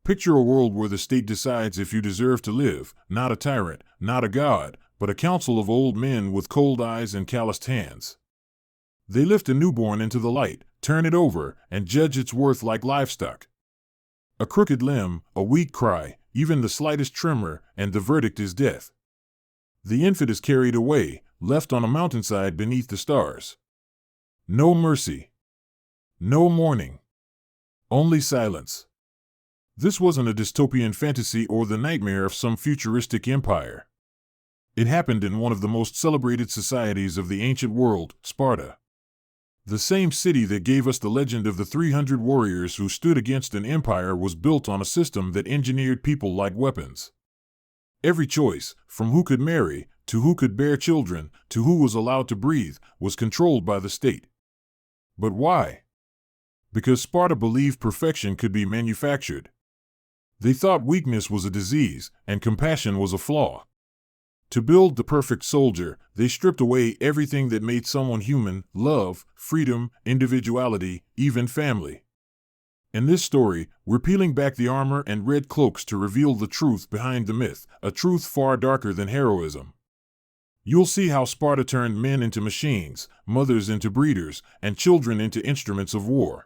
Picture a world where the state decides if you deserve to live, not a tyrant, not a god, but a council of old men with cold eyes and calloused hands. They lift a newborn into the light, turn it over, and judge its worth like livestock. A crooked limb, a weak cry, even the slightest tremor, and the verdict is death. The infant is carried away, left on a mountainside beneath the stars. No mercy. No mourning. Only silence. This wasn't a dystopian fantasy or the nightmare of some futuristic empire. It happened in one of the most celebrated societies of the ancient world, Sparta. The same city that gave us the legend of the 300 warriors who stood against an empire was built on a system that engineered people like weapons. Every choice, from who could marry, to who could bear children, to who was allowed to breathe, was controlled by the state. But why? Because Sparta believed perfection could be manufactured. They thought weakness was a disease, and compassion was a flaw. To build the perfect soldier, they stripped away everything that made someone human: love, freedom, individuality, even family. In this story, we're peeling back the armor and red cloaks to reveal the truth behind the myth, a truth far darker than heroism. You'll see how Sparta turned men into machines, mothers into breeders, and children into instruments of war.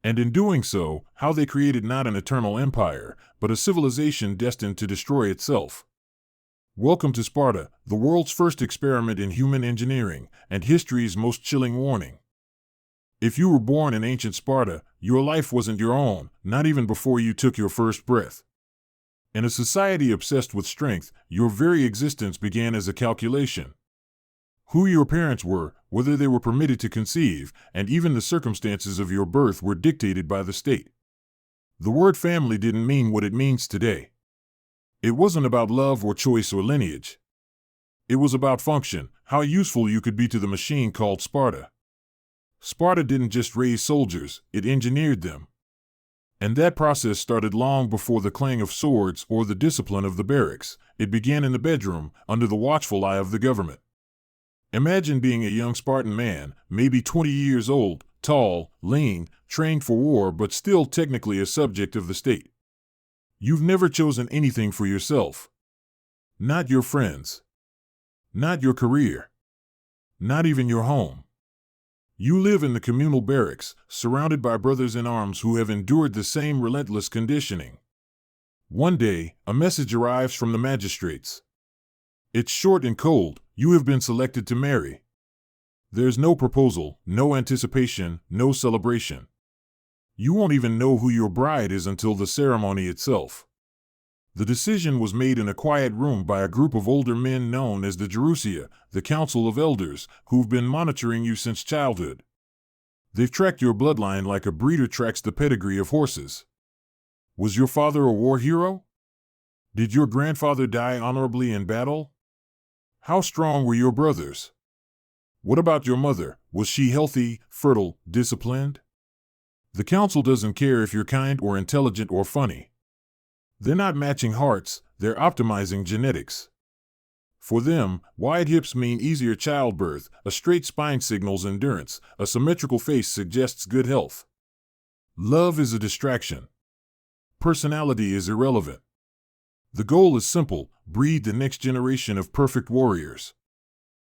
And in doing so, how they created not an eternal empire, but a civilization destined to destroy itself. Welcome to Sparta, the world's first experiment in human engineering, and history's most chilling warning. If you were born in ancient Sparta, your life wasn't your own, not even before you took your first breath. In a society obsessed with strength, your very existence began as a calculation. Who your parents were, whether they were permitted to conceive, and even the circumstances of your birth were dictated by the state. The word family didn't mean what it means today. It wasn't about love or choice or lineage. It was about function, how useful you could be to the machine called Sparta. Sparta didn't just raise soldiers, it engineered them. And that process started long before the clang of swords or the discipline of the barracks. It began in the bedroom, under the watchful eye of the government. Imagine being a young Spartan man, maybe 20 years old, tall, lean, trained for war but still technically a subject of the state. You've never chosen anything for yourself. Not your friends. Not your career. Not even your home. You live in the communal barracks, surrounded by brothers in arms who have endured the same relentless conditioning. One day, a message arrives from the magistrates. It's short and cold: you have been selected to marry. There's no proposal, no anticipation, no celebration. You won't even know who your bride is until the ceremony itself. The decision was made in a quiet room by a group of older men known as the Gerousia, the Council of Elders, who've been monitoring you since childhood. They've tracked your bloodline like a breeder tracks the pedigree of horses. Was your father a war hero? Did your grandfather die honorably in battle? How strong were your brothers? What about your mother? Was she healthy, fertile, disciplined? The council doesn't care if you're kind or intelligent or funny. They're not matching hearts, they're optimizing genetics. For them, wide hips mean easier childbirth, a straight spine signals endurance, a symmetrical face suggests good health. Love is a distraction. Personality is irrelevant. The goal is simple: breed the next generation of perfect warriors.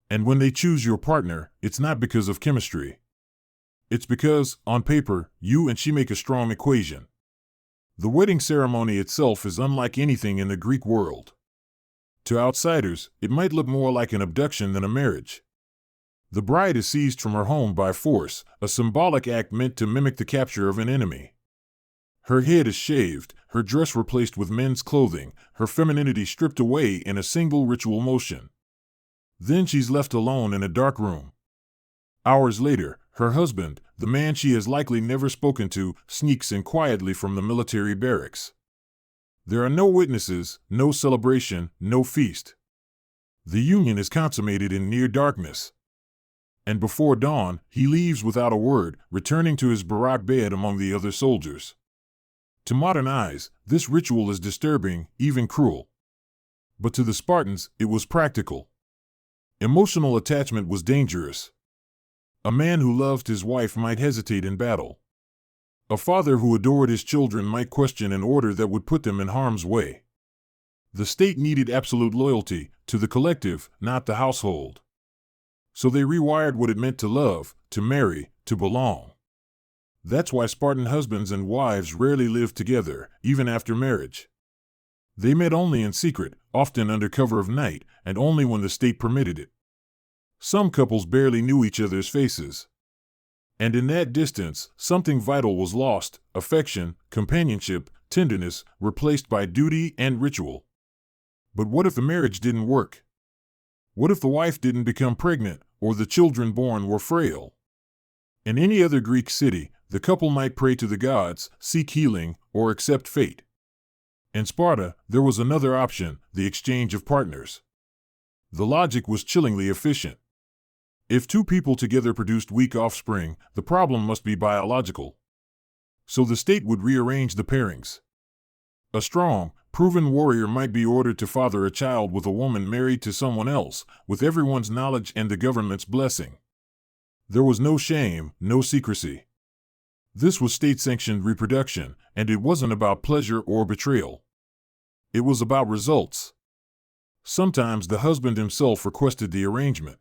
And when they choose your partner, it's not because of chemistry. It's because, on paper, you and she make a strong equation. The wedding ceremony itself is unlike anything in the Greek world. To outsiders, it might look more like an abduction than a marriage. The bride is seized from her home by force, a symbolic act meant to mimic the capture of an enemy. Her head is shaved, her dress replaced with men's clothing, her femininity stripped away in a single ritual motion. Then she's left alone in a dark room. Hours later, her husband, the man she has likely never spoken to, sneaks in quietly from the military barracks. There are no witnesses, no celebration, no feast. The union is consummated in near darkness. And before dawn, he leaves without a word, returning to his barack bed among the other soldiers. To modern eyes, this ritual is disturbing, even cruel. But to the Spartans, it was practical. Emotional attachment was dangerous. A man who loved his wife might hesitate in battle. A father who adored his children might question an order that would put them in harm's way. The state needed absolute loyalty to the collective, not the household. So they rewired what it meant to love, to marry, to belong. That's why Spartan husbands and wives rarely lived together, even after marriage. They met only in secret, often under cover of night, and only when the state permitted it. Some couples barely knew each other's faces. And in that distance, something vital was lost: affection, companionship, tenderness, replaced by duty and ritual. But what if the marriage didn't work? What if the wife didn't become pregnant, or the children born were frail? In any other Greek city, the couple might pray to the gods, seek healing, or accept fate. In Sparta, there was another option: the exchange of partners. The logic was chillingly efficient. If two people together produced weak offspring, the problem must be biological. So the state would rearrange the pairings. A strong, proven warrior might be ordered to father a child with a woman married to someone else, with everyone's knowledge and the government's blessing. There was no shame, no secrecy. This was state-sanctioned reproduction, and it wasn't about pleasure or betrayal. It was about results. Sometimes the husband himself requested the arrangement.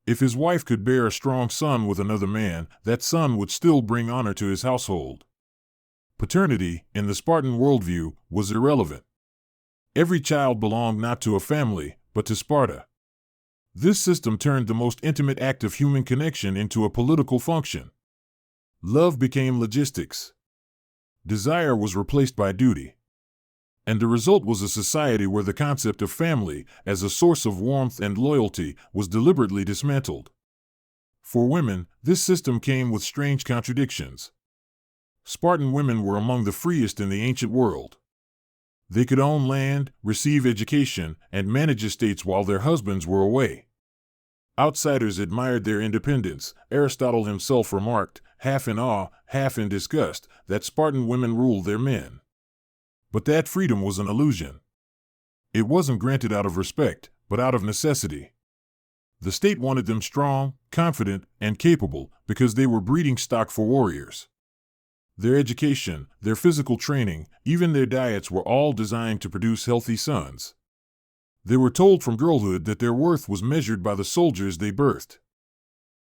If his wife could bear a strong son with another man, that son would still bring honor to his household. Paternity, in the Spartan worldview, was irrelevant. Every child belonged not to a family, but to Sparta. This system turned the most intimate act of human connection into a political function. Love became logistics. Desire was replaced by duty. And the result was a society where the concept of family, as a source of warmth and loyalty, was deliberately dismantled. For women, this system came with strange contradictions. Spartan women were among the freest in the ancient world. They could own land, receive education, and manage estates while their husbands were away. Outsiders admired their independence. Aristotle himself remarked, half in awe, half in disgust, that Spartan women ruled their men. But that freedom was an illusion. It wasn't granted out of respect, but out of necessity. The state wanted them strong, confident, and capable because they were breeding stock for warriors. Their education, their physical training, even their diets were all designed to produce healthy sons. They were told from girlhood that their worth was measured by the soldiers they birthed.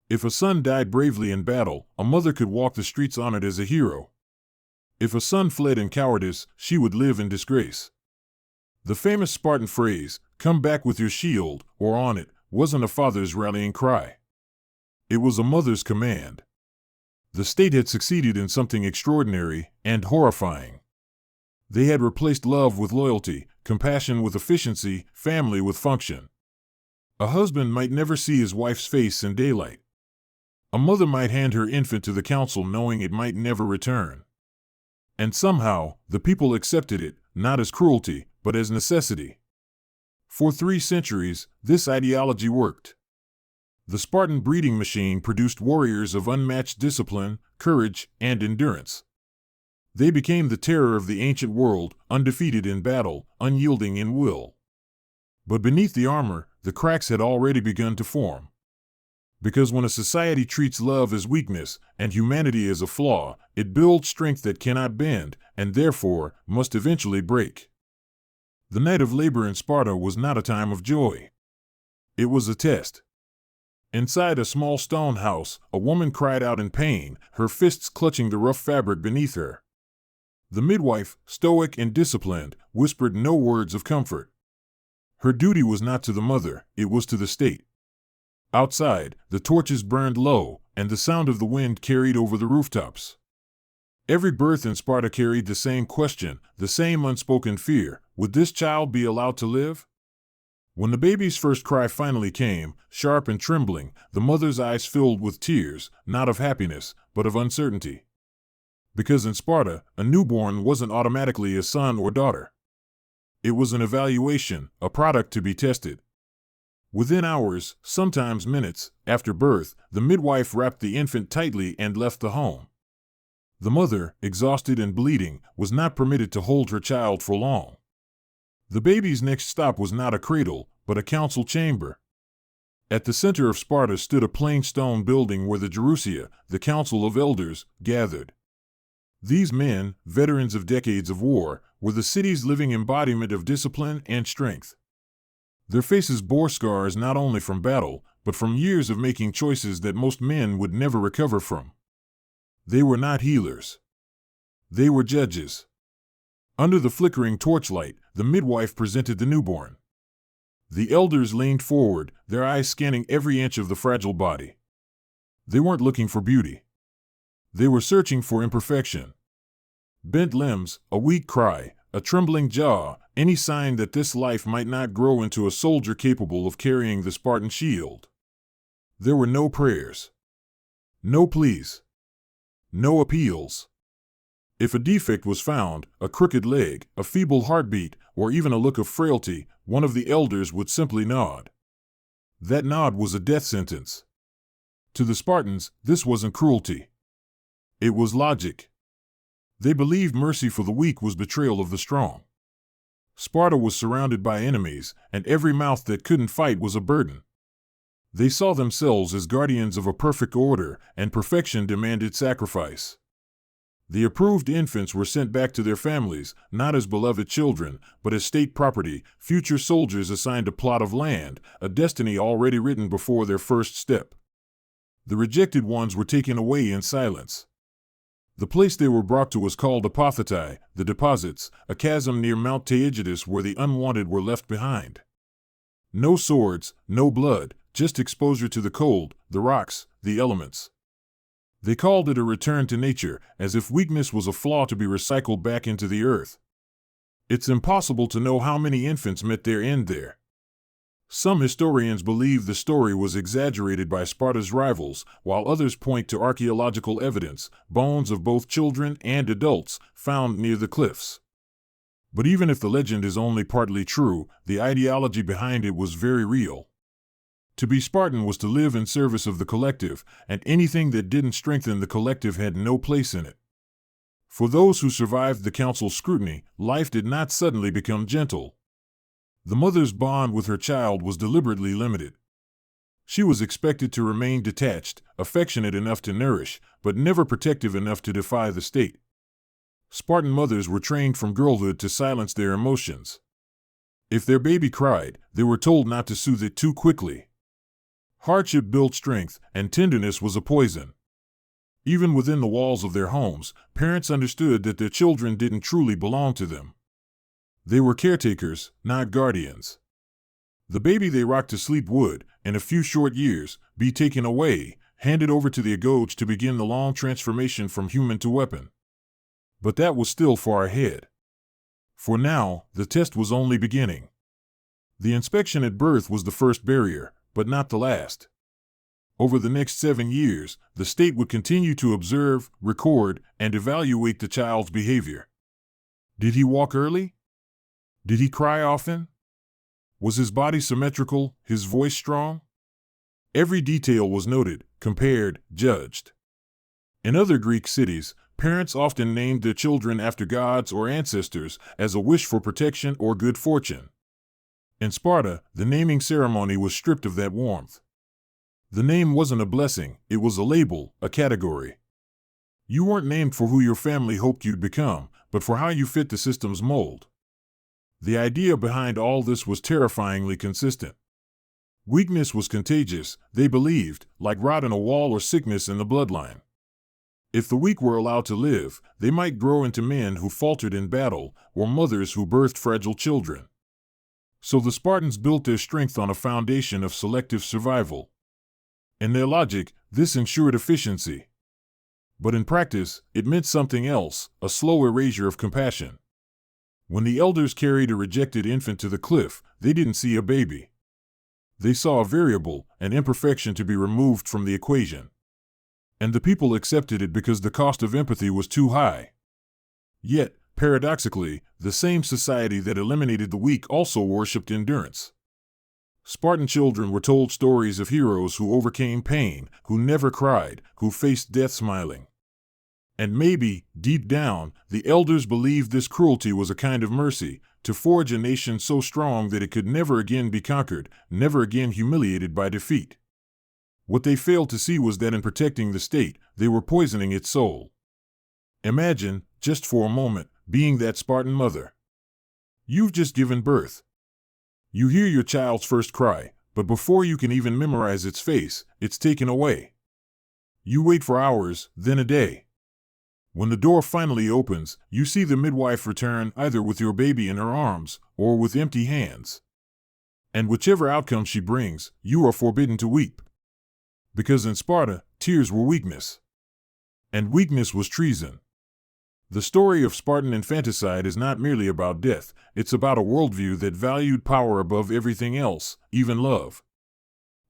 If a son died bravely in battle, a mother could walk the streets honored as a hero. If a son fled in cowardice, she would live in disgrace. The famous Spartan phrase, "Come back with your shield, or on it," wasn't a father's rallying cry. It was a mother's command. The state had succeeded in something extraordinary and horrifying. They had replaced love with loyalty, compassion with efficiency, family with function. A husband might never see his wife's face in daylight. A mother might hand her infant to the council knowing it might never return. And somehow, the people accepted it, not as cruelty, but as necessity. For 3 centuries, this ideology worked. The Spartan breeding machine produced warriors of unmatched discipline, courage, and endurance. They became the terror of the ancient world, undefeated in battle, unyielding in will. But beneath the armor, the cracks had already begun to form. Because when a society treats love as weakness and humanity as a flaw, it builds strength that cannot bend, and therefore must eventually break. The night of labor in Sparta was not a time of joy. It was a test. Inside a small stone house, a woman cried out in pain, her fists clutching the rough fabric beneath her. The midwife, stoic and disciplined, whispered no words of comfort. Her duty was not to the mother, it was to the state. Outside, the torches burned low, and the sound of the wind carried over the rooftops. Every birth in Sparta carried the same question, the same unspoken fear: would this child be allowed to live? When the baby's first cry finally came, sharp and trembling, the mother's eyes filled with tears, not of happiness, but of uncertainty. Because in Sparta, a newborn wasn't automatically a son or daughter. It was an evaluation, a product to be tested. Within hours, sometimes minutes, after birth, the midwife wrapped the infant tightly and left the home. The mother, exhausted and bleeding, was not permitted to hold her child for long. The baby's next stop was not a cradle, but a council chamber. At the center of Sparta stood a plain stone building where the Gerousia, the council of elders, gathered. These men, veterans of decades of war, were the city's living embodiment of discipline and strength. Their faces bore scars not only from battle, but from years of making choices that most men would never recover from. They were not healers. They were judges. Under the flickering torchlight, the midwife presented the newborn. The elders leaned forward, their eyes scanning every inch of the fragile body. They weren't looking for beauty. They were searching for imperfection. Bent limbs, a weak cry, a trembling jaw, any sign that this life might not grow into a soldier capable of carrying the Spartan shield. There were no prayers. No pleas. No appeals. If a defect was found, a crooked leg, a feeble heartbeat, or even a look of frailty, one of the elders would simply nod. That nod was a death sentence. To the Spartans, this wasn't cruelty. It was logic. They believed mercy for the weak was betrayal of the strong. Sparta was surrounded by enemies, and every mouth that couldn't fight was a burden. They saw themselves as guardians of a perfect order, and perfection demanded sacrifice. The approved infants were sent back to their families, not as beloved children, but as state property, future soldiers assigned a plot of land, a destiny already written before their first step. The rejected ones were taken away in silence. The place they were brought to was called Apothetai, the deposits, a chasm near Mount Taygetus where the unwanted were left behind. No swords, no blood, just exposure to the cold, the rocks, the elements. They called it a return to nature, as if weakness was a flaw to be recycled back into the earth. It's impossible to know how many infants met their end there. Some historians believe the story was exaggerated by Sparta's rivals, while others point to archaeological evidence, bones of both children and adults, found near the cliffs. But even if the legend is only partly true, the ideology behind it was very real. To be Spartan was to live in service of the collective, and anything that didn't strengthen the collective had no place in it. For those who survived the council's scrutiny, life did not suddenly become gentle. The mother's bond with her child was deliberately limited. She was expected to remain detached, affectionate enough to nourish, but never protective enough to defy the state. Spartan mothers were trained from girlhood to silence their emotions. If their baby cried, they were told not to soothe it too quickly. Hardship built strength, and tenderness was a poison. Even within the walls of their homes, parents understood that their children didn't truly belong to them. They were caretakers, not guardians. The baby they rocked to sleep would, in a few short years, be taken away, handed over to the agoge to begin the long transformation from human to weapon. But that was still far ahead. For now, the test was only beginning. The inspection at birth was the first barrier, but not the last. Over the next 7 years, the state would continue to observe, record, and evaluate the child's behavior. Did he walk early? Did he cry often? Was his body symmetrical, his voice strong? Every detail was noted, compared, judged. In other Greek cities, parents often named their children after gods or ancestors as a wish for protection or good fortune. In Sparta, the naming ceremony was stripped of that warmth. The name wasn't a blessing, it was a label, a category. You weren't named for who your family hoped you'd become, but for how you fit the system's mold. The idea behind all this was terrifyingly consistent. Weakness was contagious, they believed, like rot in a wall or sickness in the bloodline. If the weak were allowed to live, they might grow into men who faltered in battle, or mothers who birthed fragile children. So the Spartans built their strength on a foundation of selective survival. In their logic, this ensured efficiency. But in practice, it meant something else, a slow erasure of compassion. When the elders carried a rejected infant to the cliff, they didn't see a baby. They saw a variable, an imperfection to be removed from the equation. And the people accepted it because the cost of empathy was too high. Yet, paradoxically, the same society that eliminated the weak also worshipped endurance. Spartan children were told stories of heroes who overcame pain, who never cried, who faced death smiling. And maybe, deep down, the elders believed this cruelty was a kind of mercy, to forge a nation so strong that it could never again be conquered, never again humiliated by defeat. What they failed to see was that in protecting the state, they were poisoning its soul. Imagine, just for a moment, being that Spartan mother. You've just given birth. You hear your child's first cry, but before you can even memorize its face, it's taken away. You wait for hours, then a day. When the door finally opens, you see the midwife return either with your baby in her arms or with empty hands. And whichever outcome she brings, you are forbidden to weep. Because in Sparta, tears were weakness. And weakness was treason. The story of Spartan infanticide is not merely about death, it's about a worldview that valued power above everything else, even love.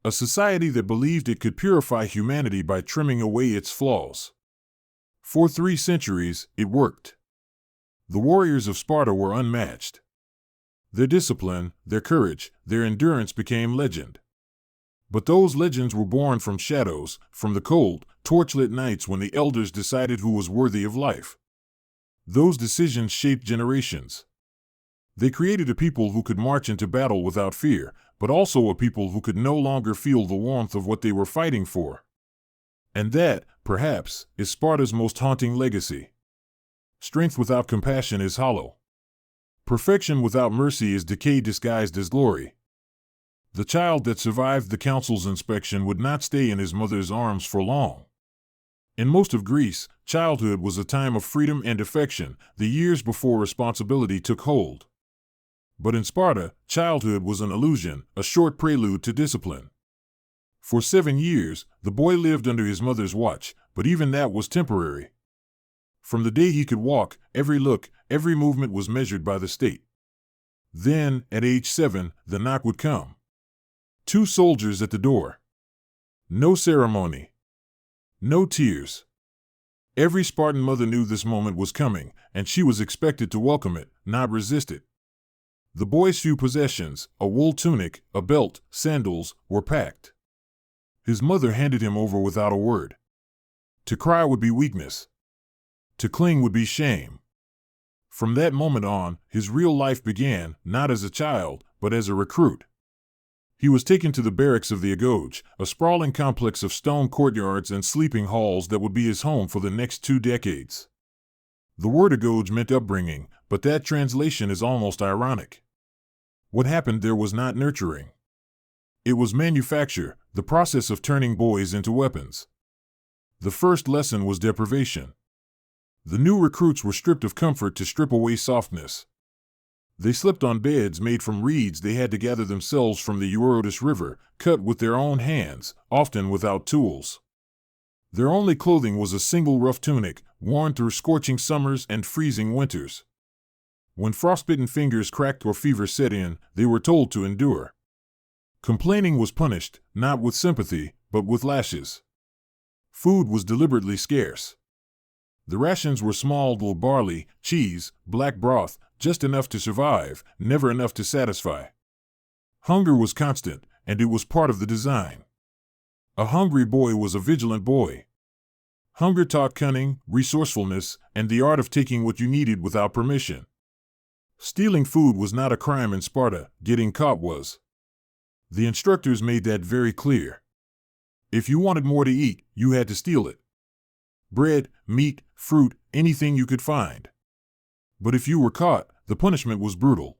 A society that believed it could purify humanity by trimming away its flaws. For 3 centuries, it worked. The warriors of Sparta were unmatched. Their discipline, their courage, their endurance became legend. But those legends were born from shadows, from the cold, torchlit nights when the elders decided who was worthy of life. Those decisions shaped generations. They created a people who could march into battle without fear, but also a people who could no longer feel the warmth of what they were fighting for. And that, perhaps, is Sparta's most haunting legacy. Strength without compassion is hollow. Perfection without mercy is decay disguised as glory. The child that survived the council's inspection would not stay in his mother's arms for long. In most of Greece, childhood was a time of freedom and affection, the years before responsibility took hold. But in Sparta, childhood was an illusion, a short prelude to discipline. For 7 years, the boy lived under his mother's watch, but even that was temporary. From the day he could walk, every look, every movement was measured by the state. Then, at age 7, the knock would come. 2 soldiers at the door. No ceremony. No tears. Every Spartan mother knew this moment was coming, and she was expected to welcome it, not resist it. The boy's few possessions, a wool tunic, a belt, sandals, were packed. His mother handed him over without a word. To cry would be weakness. To cling would be shame. From that moment on, his real life began, not as a child, but as a recruit. He was taken to the barracks of the Agoge, a sprawling complex of stone courtyards and sleeping halls that would be his home for the next 2 decades. The word Agoge meant upbringing, but that translation is almost ironic. What happened there was not nurturing. It was manufacture, the process of turning boys into weapons. The first lesson was deprivation. The new recruits were stripped of comfort to strip away softness. They slept on beds made from reeds they had to gather themselves from the Eurotas River, cut with their own hands, often without tools. Their only clothing was a single rough tunic, worn through scorching summers and freezing winters. When frostbitten fingers cracked or fever set in, they were told to endure. Complaining was punished, not with sympathy, but with lashes. Food was deliberately scarce. The rations were small little barley, cheese, black broth, just enough to survive, never enough to satisfy. Hunger was constant, and it was part of the design. A hungry boy was a vigilant boy. Hunger taught cunning, resourcefulness, and the art of taking what you needed without permission. Stealing food was not a crime in Sparta, getting caught was. The instructors made that very clear. If you wanted more to eat, you had to steal it. Bread, meat, fruit, anything you could find. But if you were caught, the punishment was brutal.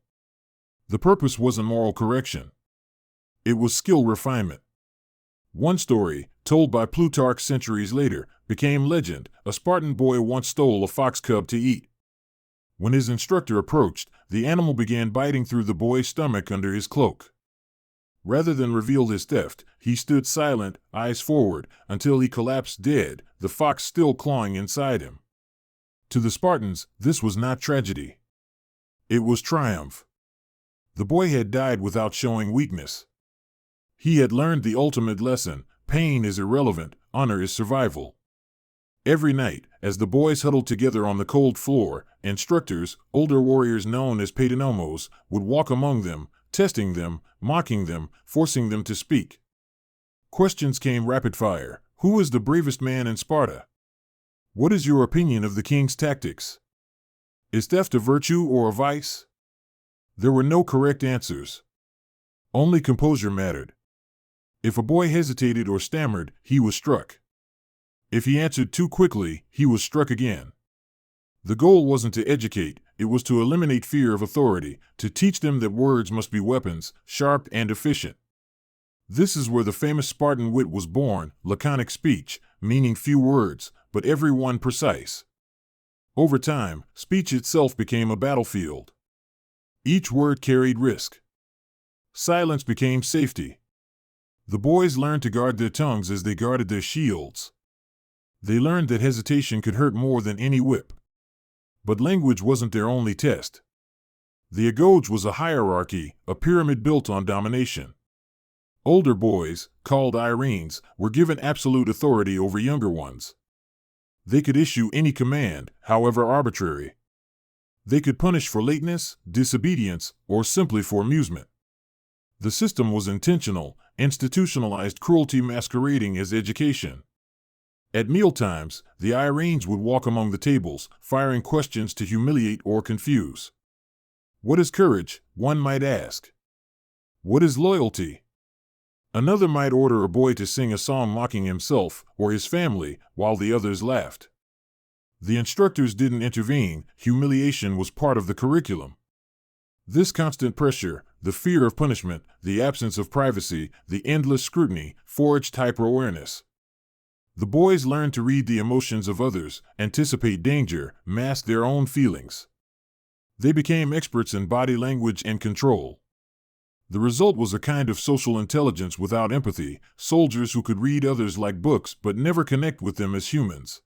The purpose wasn't moral correction. It was skill refinement. One story, told by Plutarch centuries later, became legend. A Spartan boy once stole a fox cub to eat. When his instructor approached, the animal began biting through the boy's stomach under his cloak. Rather than reveal his theft, he stood silent, eyes forward, until he collapsed dead, the fox still clawing inside him. To the Spartans, this was not tragedy. It was triumph. The boy had died without showing weakness. He had learned the ultimate lesson: pain is irrelevant, honor is survival. Every night, as the boys huddled together on the cold floor, instructors, older warriors known as paedonomos, would walk among them, testing them, mocking them, forcing them to speak. Questions came rapid fire. Who is the bravest man in Sparta? What is your opinion of the king's tactics? Is theft a virtue or a vice? There were no correct answers. Only composure mattered. If a boy hesitated or stammered, he was struck. If he answered too quickly, he was struck again. The goal wasn't to educate, it was to eliminate fear of authority, to teach them that words must be weapons, sharp and efficient. This is where the famous Spartan wit was born, laconic speech, meaning few words, but every one precise. Over time, speech itself became a battlefield. Each word carried risk. Silence became safety. The boys learned to guard their tongues as they guarded their shields. They learned that hesitation could hurt more than any whip. But language wasn't their only test. The agoge was a hierarchy, a pyramid built on domination. Older boys, called Irines, were given absolute authority over younger ones. They could issue any command, however arbitrary. They could punish for lateness, disobedience, or simply for amusement. The system was intentional, institutionalized cruelty masquerading as education. At mealtimes, the Irines would walk among the tables, firing questions to humiliate or confuse. What is courage? One might ask. What is loyalty? Another might order a boy to sing a song mocking himself or his family, while the others laughed. The instructors didn't intervene, humiliation was part of the curriculum. This constant pressure, the fear of punishment, the absence of privacy, the endless scrutiny, forged hyper-awareness. The boys learned to read the emotions of others, anticipate danger, mask their own feelings. They became experts in body language and control. The result was a kind of social intelligence without empathy, soldiers who could read others like books but never connect with them as humans.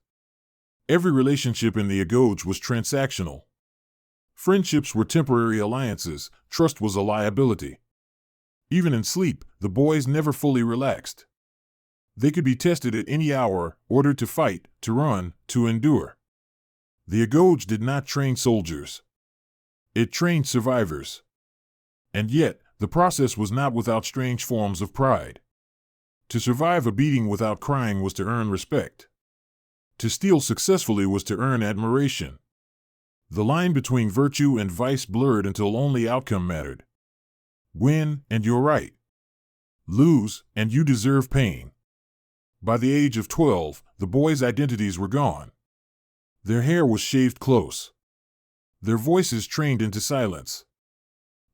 Every relationship in the agoge was transactional. Friendships were temporary alliances, trust was a liability. Even in sleep, the boys never fully relaxed. They could be tested at any hour, ordered to fight, to run, to endure. The agoge did not train soldiers. It trained survivors. And yet, the process was not without strange forms of pride. To survive a beating without crying was to earn respect. To steal successfully was to earn admiration. The line between virtue and vice blurred until only outcome mattered. Win, and you're right. Lose, and you deserve pain. By the age of 12, the boys' identities were gone. Their hair was shaved close. Their voices trained into silence.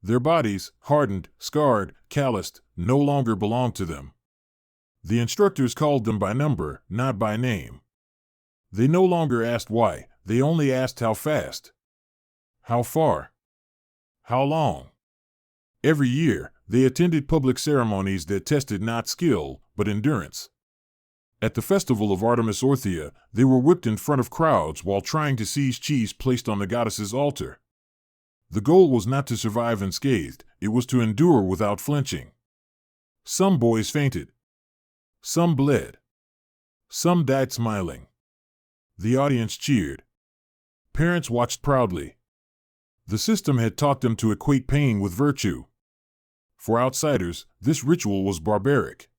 Their bodies, hardened, scarred, calloused, no longer belonged to them. The instructors called them by number, not by name. They no longer asked why, they only asked how fast. How far? How long? Every year, they attended public ceremonies that tested not skill, but endurance. At the festival of Artemis Orthia, they were whipped in front of crowds while trying to seize cheese placed on the goddess's altar. The goal was not to survive unscathed, it was to endure without flinching. Some boys fainted. Some bled. Some died smiling. The audience cheered. Parents watched proudly. The system had taught them to equate pain with virtue. For outsiders, this ritual was barbaric.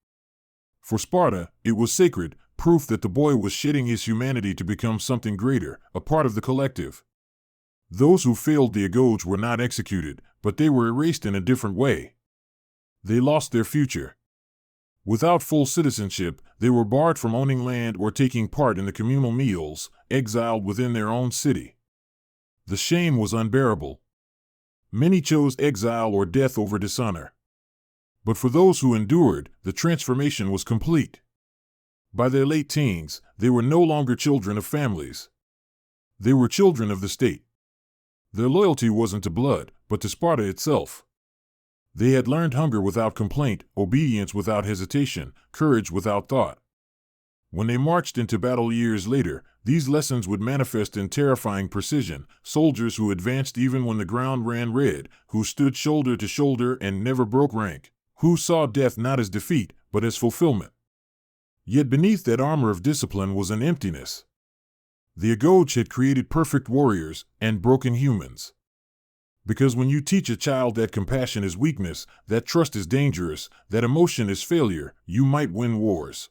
For Sparta, it was sacred, proof that the boy was shedding his humanity to become something greater, a part of the collective. Those who failed the agoge were not executed, but they were erased in a different way. They lost their future. Without full citizenship, they were barred from owning land or taking part in the communal meals, exiled within their own city. The shame was unbearable. Many chose exile or death over dishonor. But for those who endured, the transformation was complete. By their late teens, they were no longer children of families. They were children of the state. Their loyalty wasn't to blood, but to Sparta itself. They had learned hunger without complaint, obedience without hesitation, courage without thought. When they marched into battle years later, these lessons would manifest in terrifying precision, soldiers who advanced even when the ground ran red, who stood shoulder to shoulder and never broke rank, who saw death not as defeat, but as fulfillment. Yet beneath that armor of discipline was an emptiness. The agoge had created perfect warriors and broken humans. Because when you teach a child that compassion is weakness, that trust is dangerous, that emotion is failure, you might win wars.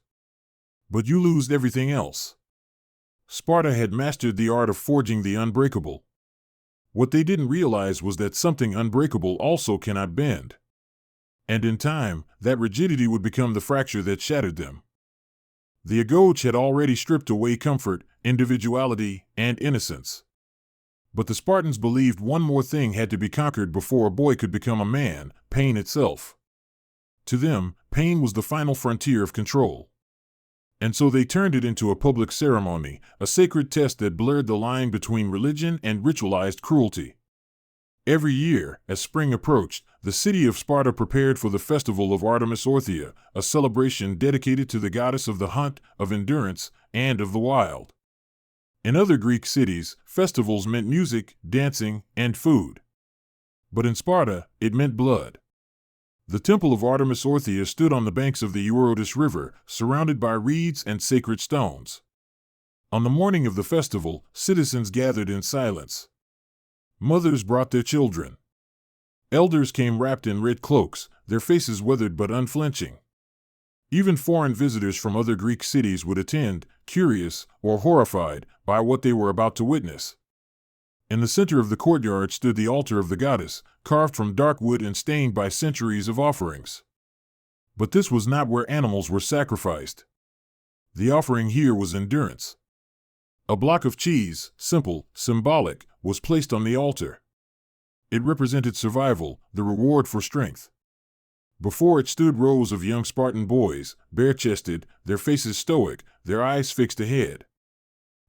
But you lose everything else. Sparta had mastered the art of forging the unbreakable. What they didn't realize was that something unbreakable also cannot bend. And in time, that rigidity would become the fracture that shattered them. The agoge had already stripped away comfort, individuality, and innocence. But the Spartans believed one more thing had to be conquered before a boy could become a man: pain itself. To them, pain was the final frontier of control. And so they turned it into a public ceremony, a sacred test that blurred the line between religion and ritualized cruelty. Every year, as spring approached, the city of Sparta prepared for the festival of Artemis Orthia, a celebration dedicated to the goddess of the hunt, of endurance, and of the wild. In other Greek cities, festivals meant music, dancing, and food. But in Sparta, it meant blood. The temple of Artemis Orthia stood on the banks of the Eurotas River, surrounded by reeds and sacred stones. On the morning of the festival, citizens gathered in silence. Mothers brought their children. Elders came wrapped in red cloaks, their faces weathered but unflinching. Even foreign visitors from other Greek cities would attend, curious or horrified by what they were about to witness. In the center of the courtyard stood the altar of the goddess, carved from dark wood and stained by centuries of offerings. But this was not where animals were sacrificed. The offering here was endurance. A block of cheese, simple, symbolic, was placed on the altar. It represented survival, the reward for strength. Before it stood rows of young Spartan boys, bare-chested, their faces stoic, their eyes fixed ahead.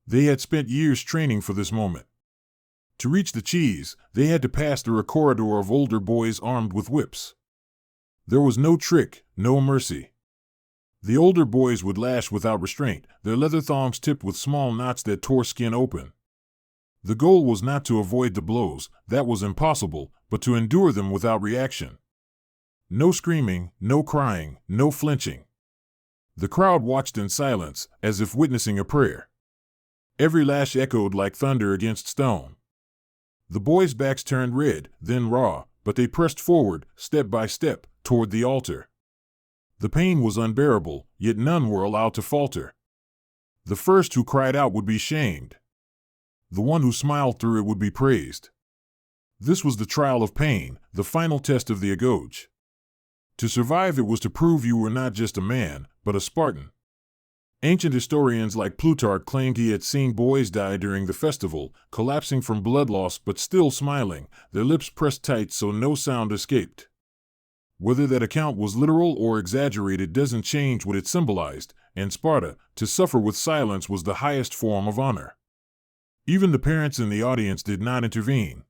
They had spent years training for this moment. To reach the cheese, they had to pass through a corridor of older boys armed with whips. There was no trick, no mercy. The older boys would lash without restraint, their leather thongs tipped with small knots that tore skin open. The goal was not to avoid the blows, that was impossible, but to endure them without reaction. No screaming, no crying, no flinching. The crowd watched in silence, as if witnessing a prayer. Every lash echoed like thunder against stone. The boys' backs turned red, then raw, but they pressed forward, step by step, toward the altar. The pain was unbearable, yet none were allowed to falter. The first who cried out would be shamed. The one who smiled through it would be praised. This was the trial of pain, the final test of the agoge. To survive it was to prove you were not just a man, but a Spartan. Ancient historians like Plutarch claimed he had seen boys die during the festival, collapsing from blood loss but still smiling, their lips pressed tight so no sound escaped. Whether that account was literal or exaggerated doesn't change what it symbolized. In Sparta, to suffer with silence was the highest form of honor. Even the parents in the audience did not intervene.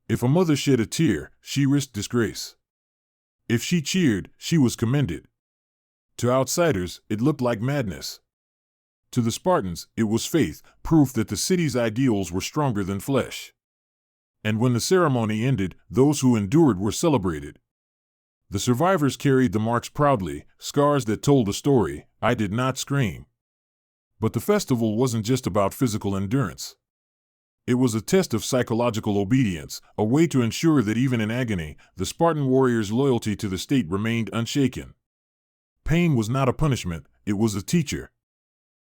If a mother shed a tear, she risked disgrace. If she cheered, she was commended. To outsiders, it looked like madness. To the Spartans, it was faith, proof that the city's ideals were stronger than flesh. And when the ceremony ended, those who endured were celebrated. The survivors carried the marks proudly, scars that told a story: I did not scream. But the festival wasn't just about physical endurance. It was a test of psychological obedience, a way to ensure that even in agony, the Spartan warrior's loyalty to the state remained unshaken. Pain was not a punishment, it was a teacher.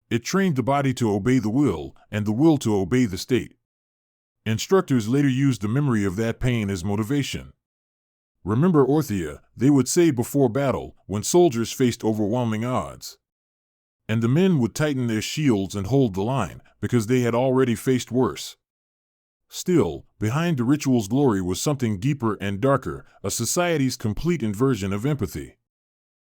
It trained the body to obey the will, and the will to obey the state. Instructors later used the memory of that pain as motivation. Remember Orthia, they would say before battle, when soldiers faced overwhelming odds. And the men would tighten their shields and hold the line, because they had already faced worse. Still, behind the ritual's glory was something deeper and darker, a society's complete inversion of empathy.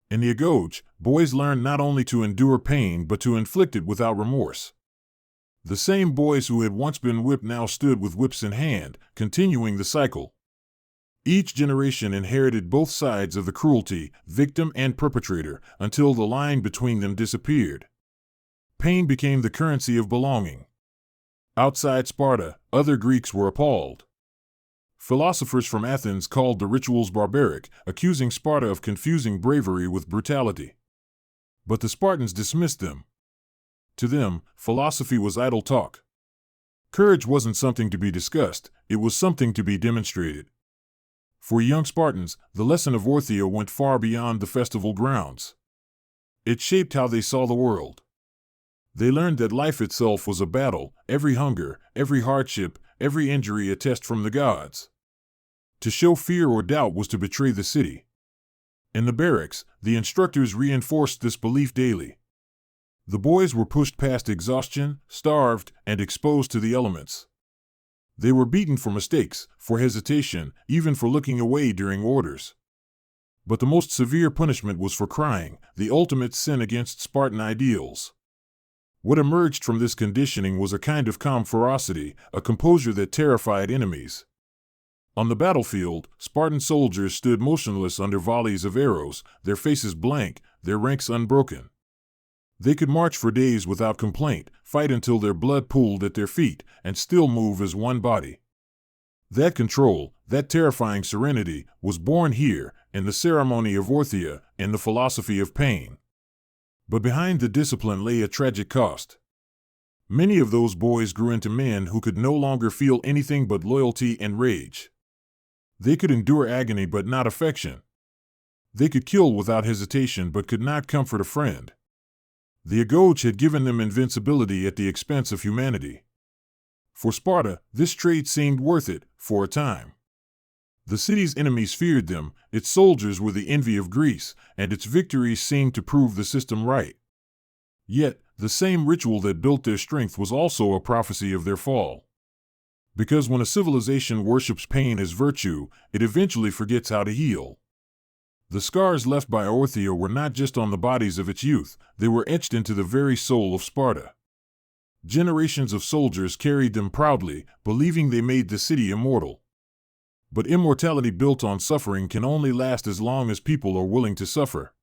In the agoge, boys learned not only to endure pain but to inflict it without remorse. The same boys who had once been whipped now stood with whips in hand, continuing the cycle. Each generation inherited both sides of the cruelty, victim and perpetrator, until the line between them disappeared. Pain became the currency of belonging. Outside Sparta, other Greeks were appalled. Philosophers from Athens called the rituals barbaric, accusing Sparta of confusing bravery with brutality. But the Spartans dismissed them. To them, philosophy was idle talk. Courage wasn't something to be discussed, it was something to be demonstrated. For young Spartans, the lesson of Orthia went far beyond the festival grounds. It shaped how they saw the world. They learned that life itself was a battle, every hunger, every hardship, every injury a test from the gods. To show fear or doubt was to betray the city. In the barracks, the instructors reinforced this belief daily. The boys were pushed past exhaustion, starved, and exposed to the elements. They were beaten for mistakes, for hesitation, even for looking away during orders. But the most severe punishment was for crying, the ultimate sin against Spartan ideals. What emerged from this conditioning was a kind of calm ferocity, a composure that terrified enemies. On the battlefield, Spartan soldiers stood motionless under volleys of arrows, their faces blank, their ranks unbroken. They could march for days without complaint, fight until their blood pooled at their feet, and still move as one body. That control, that terrifying serenity, was born here, in the ceremony of orthia, in the philosophy of pain. But behind the discipline lay a tragic cost. Many of those boys grew into men who could no longer feel anything but loyalty and rage. They could endure agony but not affection. They could kill without hesitation but could not comfort a friend. The Agoge had given them invincibility at the expense of humanity. For Sparta, this trade seemed worth it, for a time. The city's enemies feared them, its soldiers were the envy of Greece, and its victories seemed to prove the system right. Yet, the same ritual that built their strength was also a prophecy of their fall. Because when a civilization worships pain as virtue, it eventually forgets how to heal. The scars left by Orthia were not just on the bodies of its youth, they were etched into the very soul of Sparta. Generations of soldiers carried them proudly, believing they made the city immortal. But immortality built on suffering can only last as long as people are willing to suffer.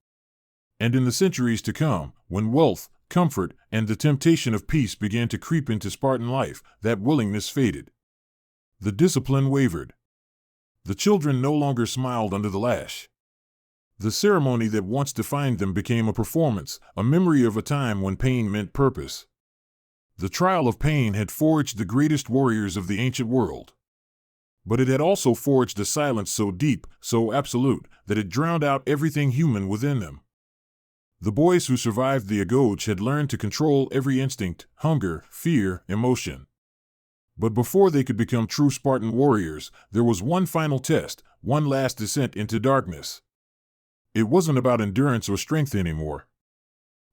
And in the centuries to come, when wealth, comfort, and the temptation of peace began to creep into Spartan life, that willingness faded. The discipline wavered. The children no longer smiled under the lash. The ceremony that once defined them became a performance, a memory of a time when pain meant purpose. The trial of pain had forged the greatest warriors of the ancient world. But it had also forged a silence so deep, so absolute, that it drowned out everything human within them. The boys who survived the Agoge had learned to control every instinct, hunger, fear, emotion. But before they could become true Spartan warriors, there was one final test, one last descent into darkness. It wasn't about endurance or strength anymore.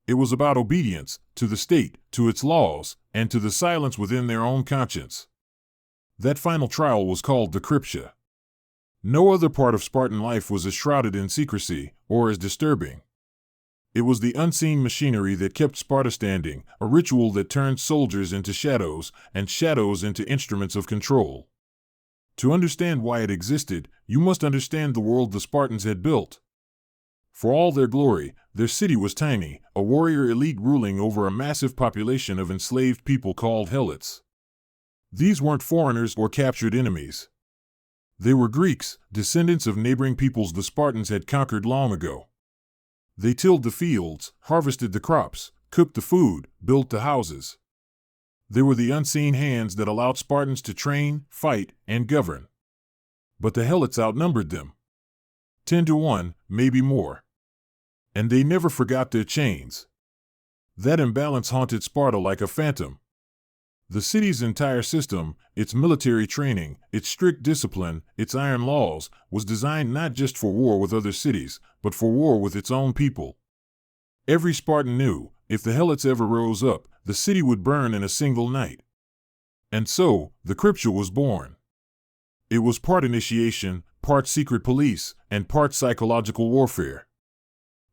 It was about obedience, to the state, to its laws, and to the silence within their own conscience. That final trial was called the Cryptia. No other part of Spartan life was as shrouded in secrecy, or as disturbing. It was the unseen machinery that kept Sparta standing, a ritual that turned soldiers into shadows, and shadows into instruments of control. To understand why it existed, you must understand the world the Spartans had built. For all their glory, their city was tiny, a warrior elite ruling over a massive population of enslaved people called helots. These weren't foreigners or captured enemies. They were Greeks, descendants of neighboring peoples the Spartans had conquered long ago. They tilled the fields, harvested the crops, cooked the food, built the houses. They were the unseen hands that allowed Spartans to train, fight, and govern. But the helots outnumbered them. 10-1, maybe more. And they never forgot their chains. That imbalance haunted Sparta like a phantom. The city's entire system, its military training, its strict discipline, its iron laws, was designed not just for war with other cities, but for war with its own people. Every Spartan knew, if the helots ever rose up, the city would burn in a single night. And so, the Cryptia was born. It was part initiation, part secret police, and part psychological warfare.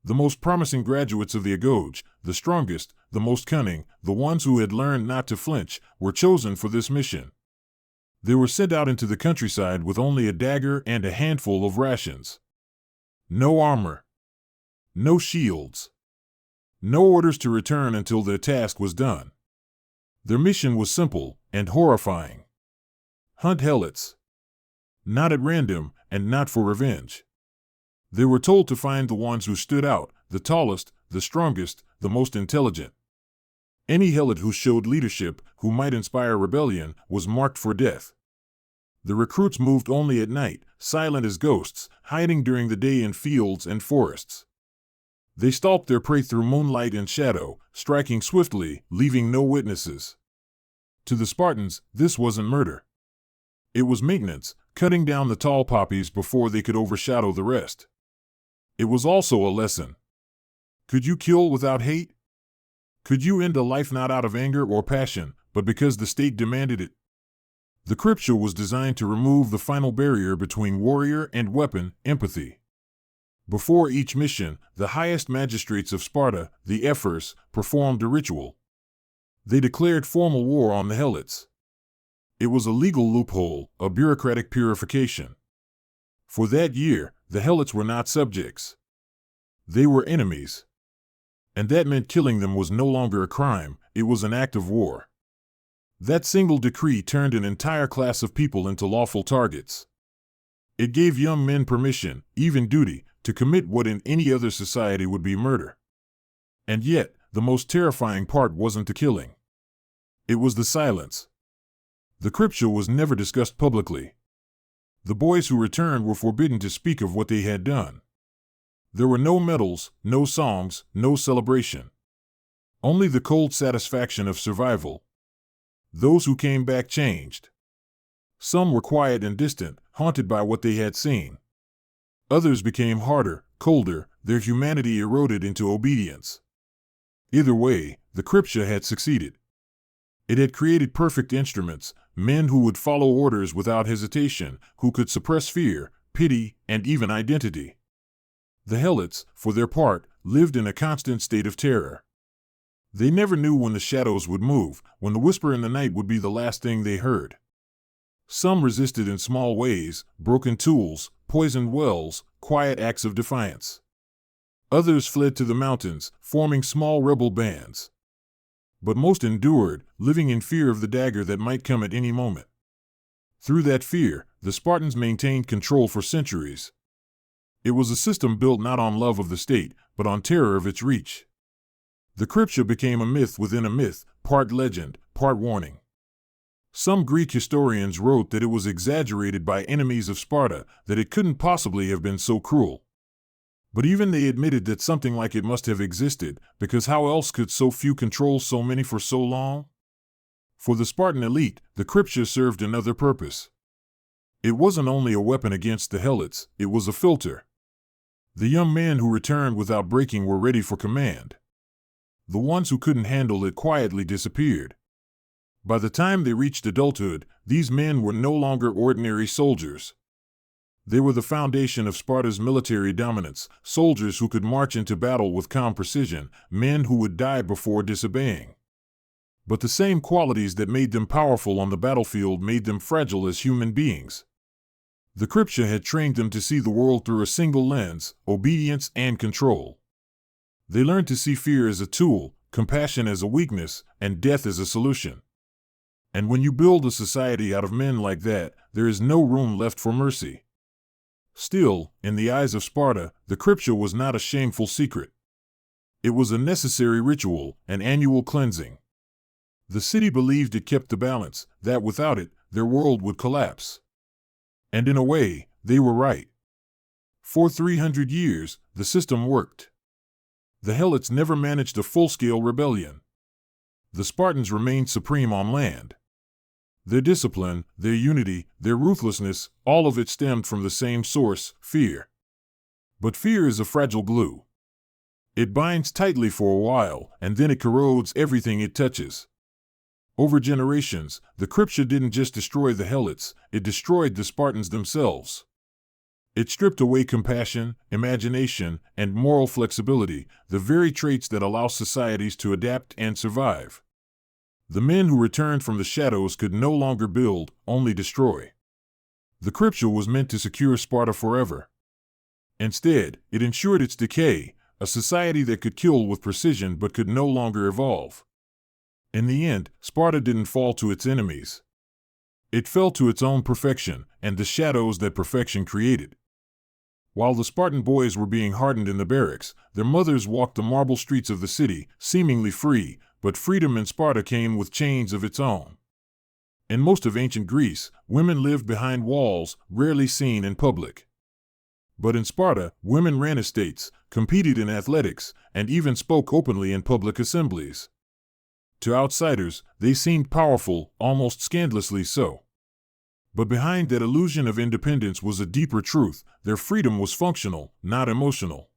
The most promising graduates of the Agoge, the strongest, the most cunning, the ones who had learned not to flinch, were chosen for this mission. They were sent out into the countryside with only a dagger and a handful of rations. No armor. No shields. No orders to return until their task was done. Their mission was simple and horrifying. Hunt helots. Not at random, and not for revenge. They were told to find the ones who stood out, the tallest, the strongest, the most intelligent. Any helot who showed leadership, who might inspire rebellion, was marked for death. The recruits moved only at night, silent as ghosts, hiding during the day in fields and forests. They stalked their prey through moonlight and shadow, striking swiftly, leaving no witnesses. To the Spartans, this wasn't murder. It was maintenance, cutting down the tall poppies before they could overshadow the rest. It was also a lesson. Could you kill without hate? Could you end a life not out of anger or passion, but because the state demanded it? The Cryptia was designed to remove the final barrier between warrior and weapon, empathy. Before each mission, the highest magistrates of Sparta, the ephors, performed a ritual. They declared formal war on the Helots. It was a legal loophole, a bureaucratic purification. For that year, the Helots were not subjects. They were enemies. And that meant killing them was no longer a crime, it was an act of war. That single decree turned an entire class of people into lawful targets. It gave young men permission, even duty, to commit what in any other society would be murder. And yet, the most terrifying part wasn't the killing. It was the silence. The Cryptia was never discussed publicly. The boys who returned were forbidden to speak of what they had done. There were no medals, no songs, no celebration. Only the cold satisfaction of survival. Those who came back changed. Some were quiet and distant, haunted by what they had seen. Others became harder, colder, their humanity eroded into obedience. Either way, the Cryptia had succeeded. It had created perfect instruments, men who would follow orders without hesitation, who could suppress fear, pity, and even identity. The Helots, for their part, lived in a constant state of terror. They never knew when the shadows would move, when the whisper in the night would be the last thing they heard. Some resisted in small ways, broken tools, poisoned wells, quiet acts of defiance. Others fled to the mountains, forming small rebel bands. But most endured, living in fear of the dagger that might come at any moment. Through that fear, the Spartans maintained control for centuries. It was a system built not on love of the state, but on terror of its reach. The Cryptia became a myth within a myth, part legend, part warning. Some Greek historians wrote that it was exaggerated by enemies of Sparta, that it couldn't possibly have been so cruel. But even they admitted that something like it must have existed, because how else could so few control so many for so long? For the Spartan elite, the Cryptia served another purpose. It wasn't only a weapon against the Helots, it was a filter. The young men who returned without breaking were ready for command. The ones who couldn't handle it quietly disappeared. By the time they reached adulthood, these men were no longer ordinary soldiers. They were the foundation of Sparta's military dominance, soldiers who could march into battle with calm precision, men who would die before disobeying. But the same qualities that made them powerful on the battlefield made them fragile as human beings. The Cryptia had trained them to see the world through a single lens, obedience and control. They learned to see fear as a tool, compassion as a weakness, and death as a solution. And when you build a society out of men like that, there is no room left for mercy. Still, in the eyes of Sparta, the Cryptia was not a shameful secret. It was a necessary ritual, an annual cleansing. The city believed it kept the balance, that without it, their world would collapse. And in a way, they were right. For 300 years, the system worked. The Helots never managed a full-scale rebellion. The Spartans remained supreme on land. Their discipline, their unity, their ruthlessness, all of it stemmed from the same source, fear. But fear is a fragile glue. It binds tightly for a while, and then it corrodes everything it touches. Over generations, the Cryptia didn't just destroy the Helots, it destroyed the Spartans themselves. It stripped away compassion, imagination, and moral flexibility, the very traits that allow societies to adapt and survive. The men who returned from the shadows could no longer build, only destroy. The Cryptia was meant to secure Sparta forever. Instead, it ensured its decay, a society that could kill with precision but could no longer evolve. In the end, Sparta didn't fall to its enemies. It fell to its own perfection, and the shadows that perfection created. While the Spartan boys were being hardened in the barracks, their mothers walked the marble streets of the city, seemingly free, but freedom in Sparta came with chains of its own. In most of ancient Greece, women lived behind walls, rarely seen in public. But in Sparta, women ran estates, competed in athletics, and even spoke openly in public assemblies. To outsiders, they seemed powerful, almost scandalously so. But behind that illusion of independence was a deeper truth: their freedom was functional, not emotional.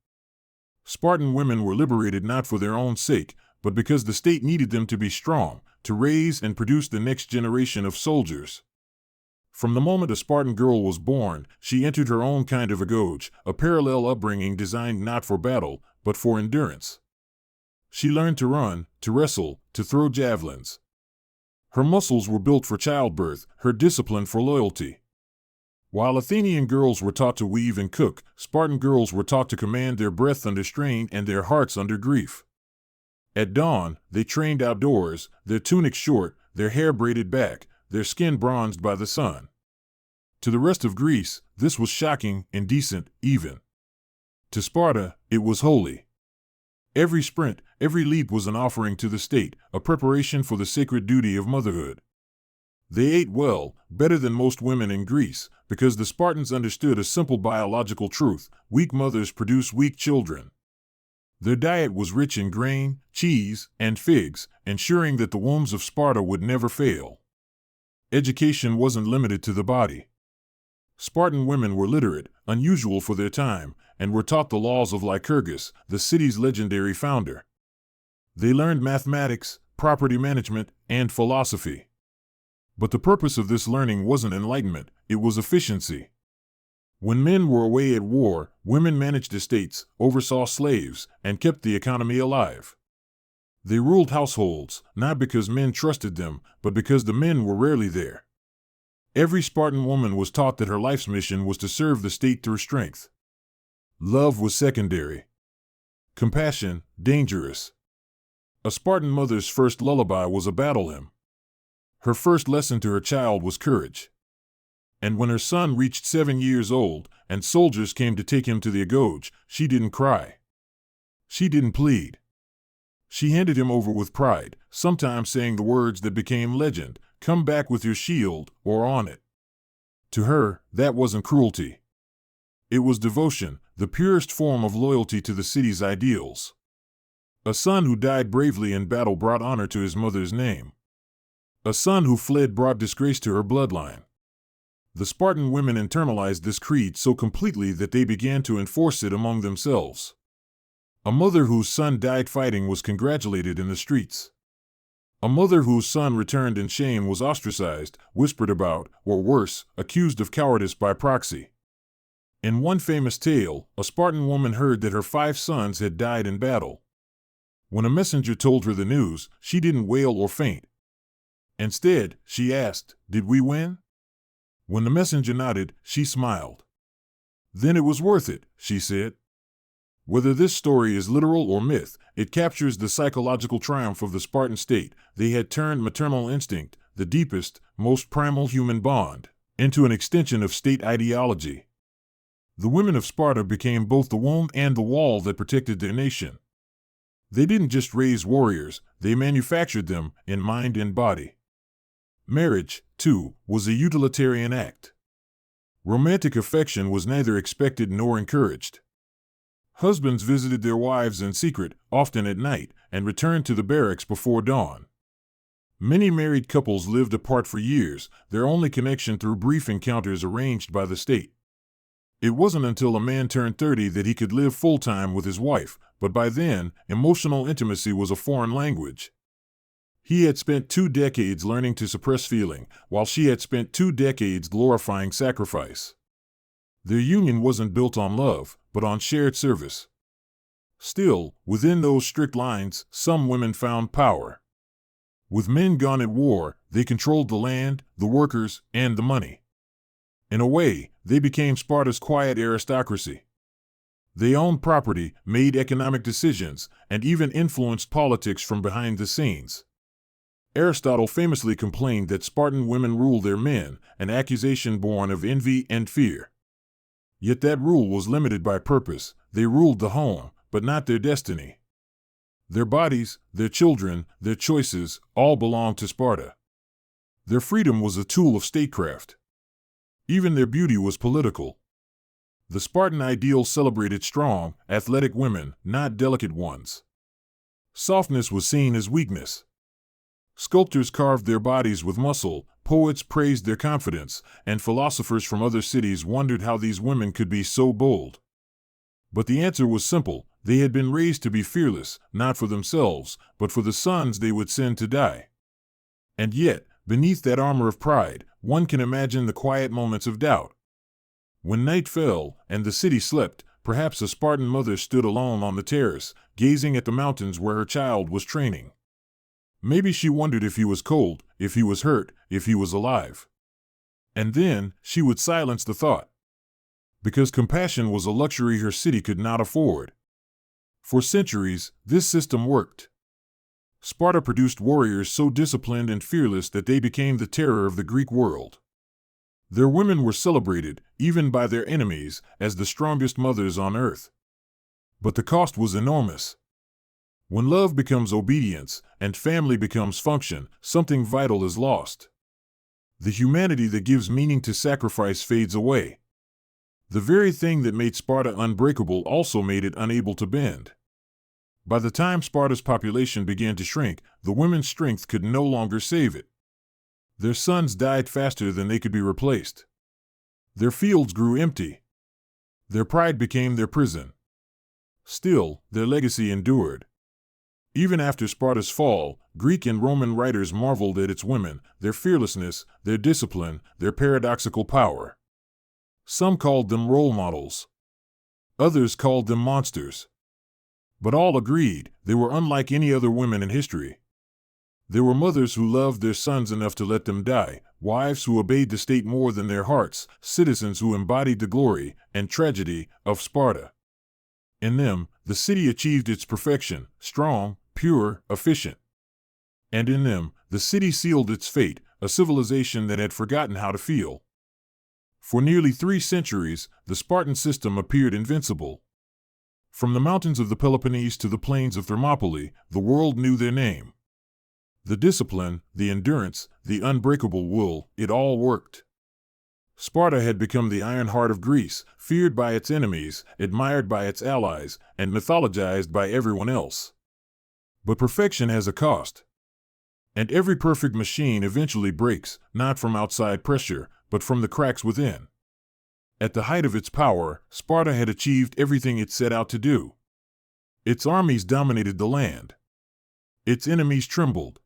Spartan women were liberated not for their own sake, but because the state needed them to be strong, to raise and produce the next generation of soldiers. From the moment a Spartan girl was born, she entered her own kind of ego, a parallel upbringing designed not for battle, but for endurance. She learned to run, to wrestle, to throw javelins. Her muscles were built for childbirth, her discipline for loyalty. While Athenian girls were taught to weave and cook, Spartan girls were taught to command their breath under strain and their hearts under grief. At dawn, they trained outdoors, their tunics short, their hair braided back, their skin bronzed by the sun. To the rest of Greece, this was shocking, indecent, even. To Sparta, it was holy. Every sprint, every leap was an offering to the state, a preparation for the sacred duty of motherhood. They ate well, better than most women in Greece, because the Spartans understood a simple biological truth: weak mothers produce weak children. Their diet was rich in grain, cheese, and figs, ensuring that the wombs of Sparta would never fail. Education wasn't limited to the body. Spartan women were literate, unusual for their time, and were taught the laws of Lycurgus, the city's legendary founder. They learned mathematics, property management, and philosophy. But the purpose of this learning wasn't enlightenment, it was efficiency. When men were away at war, women managed estates, oversaw slaves, and kept the economy alive. They ruled households, not because men trusted them, but because the men were rarely there. Every Spartan woman was taught that her life's mission was to serve the state through strength. Love was secondary. Compassion, dangerous. A Spartan mother's first lullaby was a battle hymn. Her first lesson to her child was courage. And when her son reached 7 years old, and soldiers came to take him to the agoge, she didn't cry. She didn't plead. She handed him over with pride, sometimes saying the words that became legend: "Come back with your shield, or on it." To her, that wasn't cruelty. It was devotion, the purest form of loyalty to the city's ideals. A son who died bravely in battle brought honor to his mother's name. A son who fled brought disgrace to her bloodline. The Spartan women internalized this creed so completely that they began to enforce it among themselves. A mother whose son died fighting was congratulated in the streets. A mother whose son returned in shame was ostracized, whispered about, or worse, accused of cowardice by proxy. In one famous tale, a Spartan woman heard that her 5 sons had died in battle. When a messenger told her the news, she didn't wail or faint. Instead, she asked, "Did we win?" When the messenger nodded, she smiled. "Then it was worth it," she said. Whether this story is literal or myth, it captures the psychological triumph of the Spartan state. They had turned maternal instinct, the deepest, most primal human bond, into an extension of state ideology. The women of Sparta became both the womb and the wall that protected their nation. They didn't just raise warriors, they manufactured them in mind and body. Marriage, too, was a utilitarian act. Romantic affection was neither expected nor encouraged. Husbands visited their wives in secret, often at night, and returned to the barracks before dawn. Many married couples lived apart for years, their only connection through brief encounters arranged by the state. It wasn't until a man turned 30 that he could live full-time with his wife, but by then, emotional intimacy was a foreign language. He had spent 2 decades learning to suppress feeling, while she had spent 2 decades glorifying sacrifice. Their union wasn't built on love, but on shared service. Still, within those strict lines, some women found power. With men gone at war, they controlled the land, the workers, and the money. In a way, they became Sparta's quiet aristocracy. They owned property, made economic decisions, and even influenced politics from behind the scenes. Aristotle famously complained that Spartan women ruled their men, an accusation born of envy and fear. Yet that rule was limited by purpose. They ruled the home, but not their destiny. Their bodies, their children, their choices, all belonged to Sparta. Their freedom was a tool of statecraft. Even their beauty was political. The Spartan ideal celebrated strong, athletic women, not delicate ones. Softness was seen as weakness. Sculptors carved their bodies with muscle, poets praised their confidence, and philosophers from other cities wondered how these women could be so bold. But the answer was simple: they had been raised to be fearless, not for themselves, but for the sons they would send to die. And yet, beneath that armor of pride, one can imagine the quiet moments of doubt. When night fell and the city slept, perhaps a Spartan mother stood alone on the terrace, gazing at the mountains where her child was training. Maybe she wondered if he was cold, if he was hurt, if he was alive. And then she would silence the thought. Because compassion was a luxury her city could not afford. For centuries, this system worked. Sparta produced warriors so disciplined and fearless that they became the terror of the Greek world. Their women were celebrated, even by their enemies, as the strongest mothers on earth. But the cost was enormous. When love becomes obedience and family becomes function, something vital is lost. The humanity that gives meaning to sacrifice fades away. The very thing that made Sparta unbreakable also made it unable to bend. By the time Sparta's population began to shrink, the women's strength could no longer save it. Their sons died faster than they could be replaced. Their fields grew empty. Their pride became their prison. Still, their legacy endured. Even after Sparta's fall, Greek and Roman writers marveled at its women, their fearlessness, their discipline, their paradoxical power. Some called them role models. Others called them monsters. But all agreed they were unlike any other women in history. They were mothers who loved their sons enough to let them die, wives who obeyed the state more than their hearts, citizens who embodied the glory and tragedy of Sparta. In them, the city achieved its perfection, strong, pure, efficient. And in them, the city sealed its fate, a civilization that had forgotten how to feel. For nearly 3 centuries, the Spartan system appeared invincible. From the mountains of the Peloponnese to the plains of Thermopylae, the world knew their name. The discipline, the endurance, the unbreakable will, it all worked. Sparta had become the Iron Heart of Greece, feared by its enemies, admired by its allies, and mythologized by everyone else. But perfection has a cost. And every perfect machine eventually breaks, not from outside pressure, but from the cracks within. At the height of its power, Sparta had achieved everything it set out to do. Its armies dominated the land. Its enemies trembled.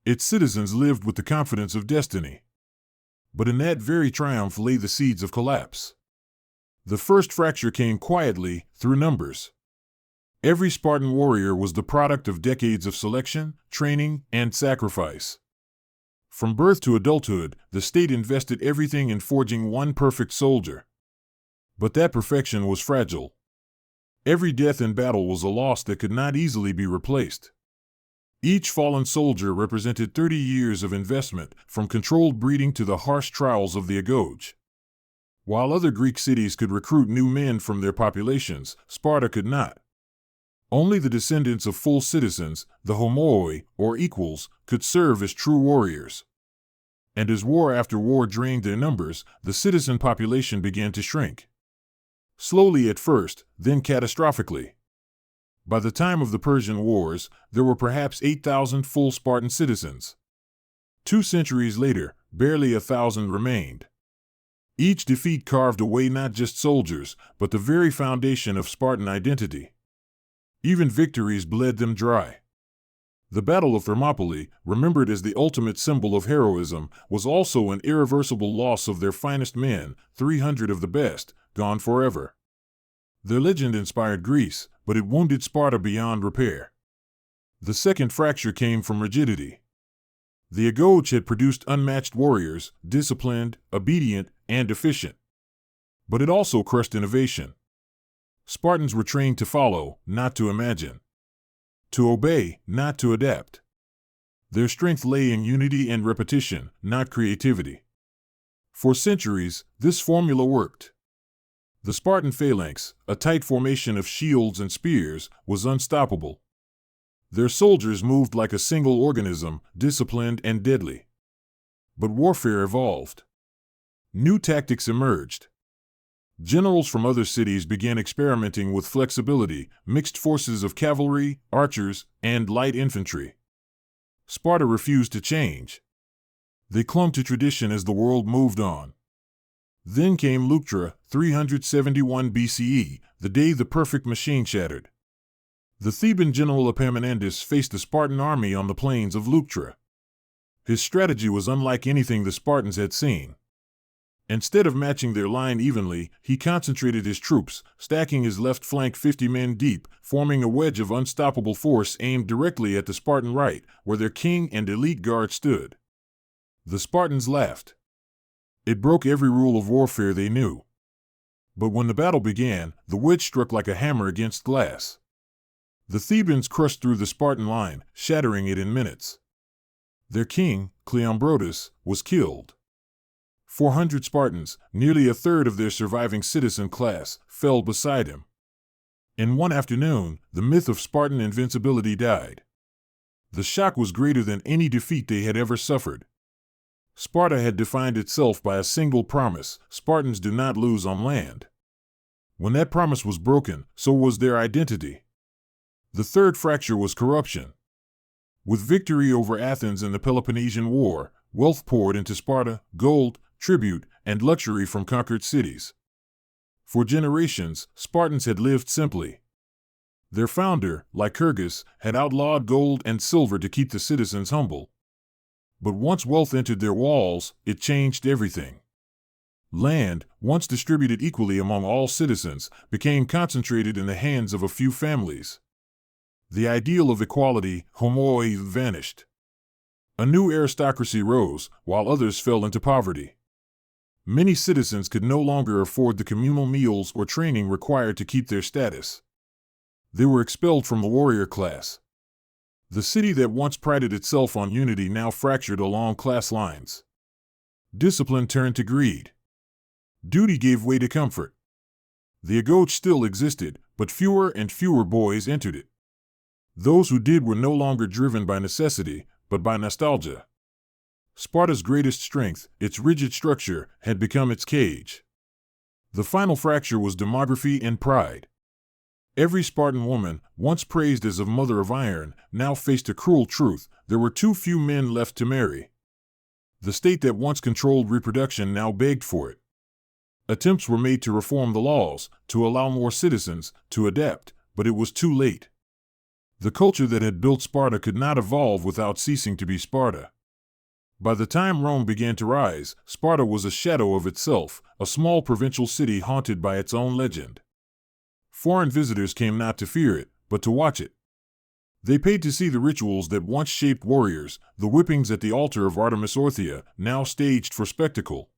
Its citizens lived with the confidence of destiny. But in that very triumph lay the seeds of collapse. The first fracture came quietly, through numbers. Every Spartan warrior was the product of decades of selection, training, and sacrifice. From birth to adulthood, the state invested everything in forging one perfect soldier. But that perfection was fragile. Every death in battle was a loss that could not easily be replaced. Each fallen soldier represented 30 years of investment, from controlled breeding to the harsh trials of the agoge. While other Greek cities could recruit new men from their populations, Sparta could not. Only the descendants of full citizens, the homoi, or equals, could serve as true warriors. And as war after war drained their numbers, the citizen population began to shrink. Slowly at first, then catastrophically. By the time of the Persian Wars, there were perhaps 8,000 full Spartan citizens. 2 centuries later, barely 1,000 remained. Each defeat carved away not just soldiers, but the very foundation of Spartan identity. Even victories bled them dry. The Battle of Thermopylae, remembered as the ultimate symbol of heroism, was also an irreversible loss of their finest men, 300 of the best, gone forever. Their legend inspired Greece, but it wounded Sparta beyond repair. The second fracture came from rigidity. The agoge had produced unmatched warriors, disciplined, obedient, and efficient. But it also crushed innovation. Spartans were trained to follow, not to imagine. To obey, not to adapt. Their strength lay in unity and repetition, not creativity. For centuries, this formula worked. The Spartan phalanx, a tight formation of shields and spears, was unstoppable. Their soldiers moved like a single organism, disciplined and deadly. But warfare evolved. New tactics emerged. Generals from other cities began experimenting with flexibility, mixed forces of cavalry, archers, and light infantry. Sparta refused to change. They clung to tradition as the world moved on. Then came Leuctra, 371 BCE, the day the perfect machine shattered. The Theban general Epaminondas faced the Spartan army on the plains of Leuctra. His strategy was unlike anything the Spartans had seen. Instead of matching their line evenly, he concentrated his troops, stacking his left flank 50 men deep, forming a wedge of unstoppable force aimed directly at the Spartan right, where their king and elite guard stood. The Spartans laughed. It broke every rule of warfare they knew. But when the battle began, the wedge struck like a hammer against glass. The Thebans crushed through the Spartan line, shattering it in minutes. Their king, Cleombrotus, was killed. 400 Spartans, nearly a third of their surviving citizen class, fell beside him. In one afternoon, the myth of Spartan invincibility died. The shock was greater than any defeat they had ever suffered. Sparta had defined itself by a single promise: Spartans do not lose on land. When that promise was broken, so was their identity. The third fracture was corruption. With victory over Athens in the Peloponnesian War, wealth poured into Sparta: gold, tribute, and luxury from conquered cities. For generations, Spartans had lived simply. Their founder, Lycurgus, had outlawed gold and silver to keep the citizens humble. But once wealth entered their walls, it changed everything. Land, once distributed equally among all citizens, became concentrated in the hands of a few families. The ideal of equality, homoi, vanished. A new aristocracy rose, while others fell into poverty. Many citizens could no longer afford the communal meals or training required to keep their status. They were expelled from the warrior class. The city that once prided itself on unity now fractured along class lines. Discipline turned to greed. Duty gave way to comfort. The agode still existed, but fewer and fewer boys entered it. Those who did were no longer driven by necessity, but by nostalgia. Sparta's greatest strength, its rigid structure, had become its cage. The final fracture was demography and pride. Every Spartan woman, once praised as a mother of iron, now faced a cruel truth: there were too few men left to marry. The state that once controlled reproduction now begged for it. Attempts were made to reform the laws, to allow more citizens, to adapt, but it was too late. The culture that had built Sparta could not evolve without ceasing to be Sparta. By the time Rome began to rise, Sparta was a shadow of itself, a small provincial city haunted by its own legend. Foreign visitors came not to fear it, but to watch it. They paid to see the rituals that once shaped warriors, the whippings at the altar of Artemis Orthia, now staged for spectacle.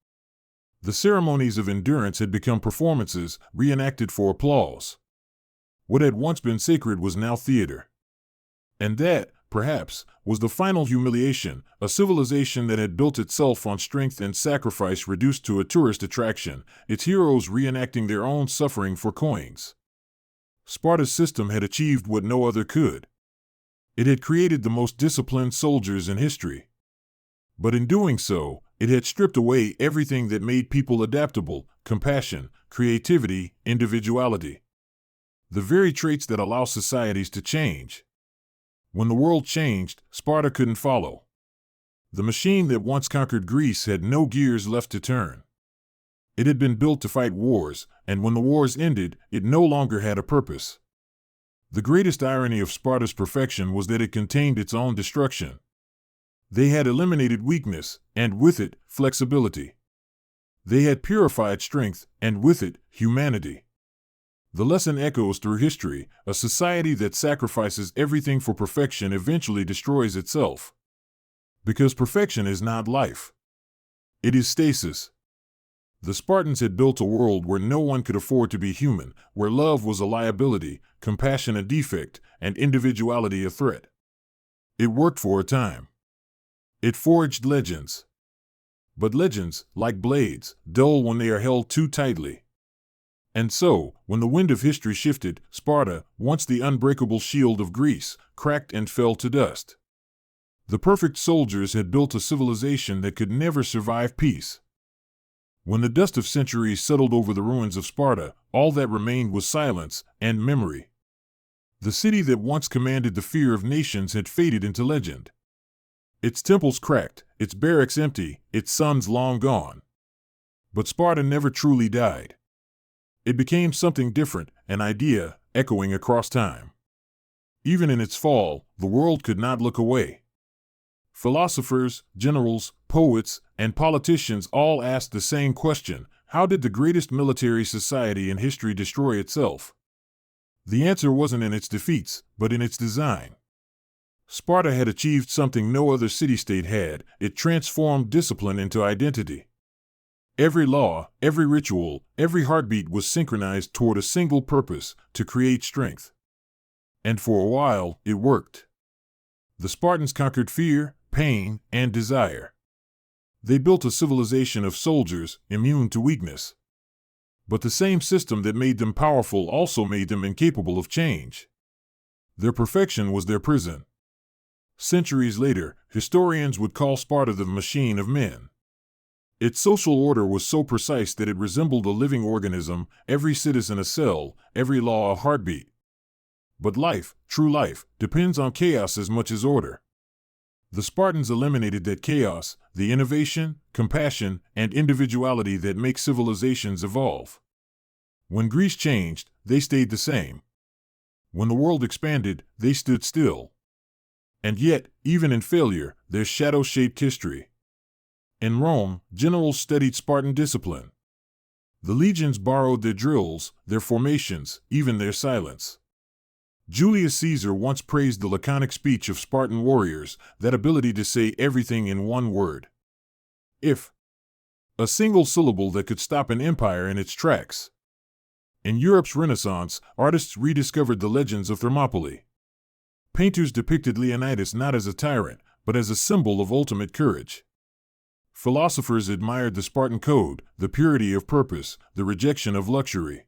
The ceremonies of endurance had become performances, reenacted for applause. What had once been sacred was now theater. And that, perhaps, was the final humiliation: a civilization that had built itself on strength and sacrifice reduced to a tourist attraction, its heroes reenacting their own suffering for coins. Sparta's system had achieved what no other could. It had created the most disciplined soldiers in history. But in doing so, it had stripped away everything that made people adaptable: compassion, creativity, individuality. The very traits that allow societies to change. When the world changed, Sparta couldn't follow. The machine that once conquered Greece had no gears left to turn. It had been built to fight wars, and when the wars ended, it no longer had a purpose. The greatest irony of Sparta's perfection was that it contained its own destruction. They had eliminated weakness, and with it, flexibility. They had purified strength, and with it, humanity. The lesson echoes through history: a society that sacrifices everything for perfection eventually destroys itself. Because perfection is not life. It is stasis. The Spartans had built a world where no one could afford to be human, where love was a liability, compassion a defect, and individuality a threat. It worked for a time. It forged legends. But legends, like blades, dull when they are held too tightly. And so, when the wind of history shifted, Sparta, once the unbreakable shield of Greece, cracked and fell to dust. The perfect soldiers had built a civilization that could never survive peace. When the dust of centuries settled over the ruins of Sparta, all that remained was silence and memory. The city that once commanded the fear of nations had faded into legend. Its temples cracked, its barracks empty, its sons long gone. But Sparta never truly died. It became something different, an idea, echoing across time. Even in its fall, the world could not look away. Philosophers, generals, poets, and politicians all asked the same question: how did the greatest military society in history destroy itself? The answer wasn't in its defeats, but in its design. Sparta had achieved something no other city-state had. It transformed discipline into identity. Every law, every ritual, every heartbeat was synchronized toward a single purpose: to create strength. And for a while, it worked. The Spartans conquered fear, pain, and desire. They built a civilization of soldiers, immune to weakness. But the same system that made them powerful also made them incapable of change. Their perfection was their prison. Centuries later, historians would call Sparta the machine of men. Its social order was so precise that it resembled a living organism, every citizen a cell, every law a heartbeat. But life, true life, depends on chaos as much as order. The Spartans eliminated that chaos, the innovation, compassion, and individuality that make civilizations evolve. When Greece changed, they stayed the same. When the world expanded, they stood still. And yet, even in failure, their shadow shaped history. In Rome, generals studied Spartan discipline. The legions borrowed their drills, their formations, even their silence. Julius Caesar once praised the laconic speech of Spartan warriors, that ability to say everything in one word. If. A single syllable that could stop an empire in its tracks. In Europe's Renaissance, artists rediscovered the legends of Thermopylae. Painters depicted Leonidas not as a tyrant, but as a symbol of ultimate courage. Philosophers admired the Spartan code, the purity of purpose, the rejection of luxury.